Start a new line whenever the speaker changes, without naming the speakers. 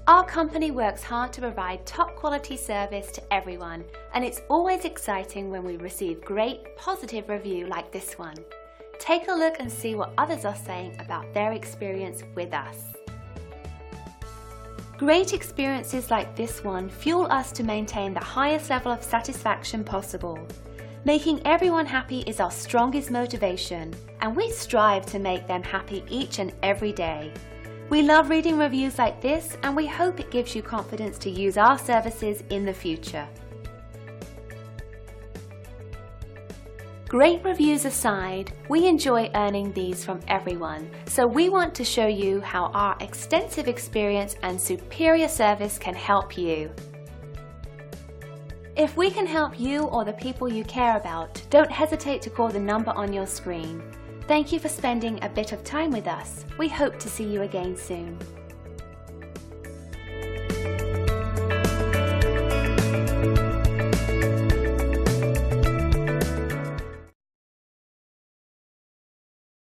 Our company works hard to provide top quality service to everyone, and it's always exciting when we receive great positive review like this one. Take a look and see what others are saying about their experience with us. Great experiences like this one fuel us to maintain the highest level of satisfaction possible. Making everyone happy is our strongest motivation, and we strive to make them happy each and every day. We love reading reviews like this, and we hope it gives you confidence to use our services in the future. Great reviews aside, we enjoy earning these from everyone, so we want to show you how our extensive experience and superior service can help you. If we can help you or the people you care about, don't hesitate to call the number on your screen. Thank you for spending a bit of time with us. We hope to see you again soon.